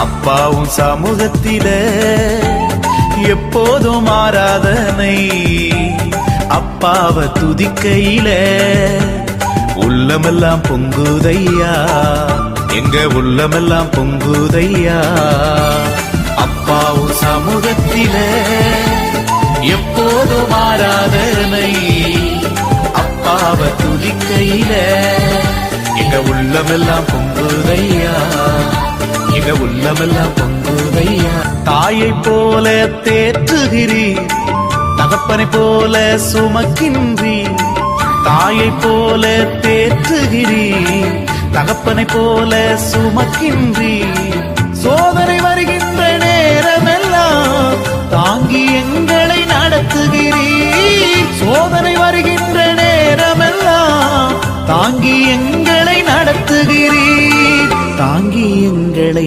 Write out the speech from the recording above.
அப்பாவும் சமூகத்தில எப்போதும் ஆராதனை. அப்பாவை துதிக்கையில உள்ளமெல்லாம் பொங்குதையா, எங்க உள்ளமெல்லாம் பொங்குதையா. அப்பாவும் சமூகத்தில எப்போதும் ஆராதனை. அப்பாவை துதிக்கையில எங்க உள்ளமெல்லாம் பொங்குதையா, எங்க உள்ளமெல்லாம் பொங்குதையா. தாயை போல தேற்றுகிறீர், தகப்பனை போல சுமக்கின்றீர். தாயை போல தேற்றுகிறீர், தகப்பனை போல சுமக்கின்றீர். சோதனை வருகின்ற நேரமெல்லாம் தாங்கி எங்களை நடத்துகிறீர். சோதனை வருகின்ற நேரமெல்லாம் தாங்கி எங்களை நடத்துகிறீர். தாங்கி எங்களை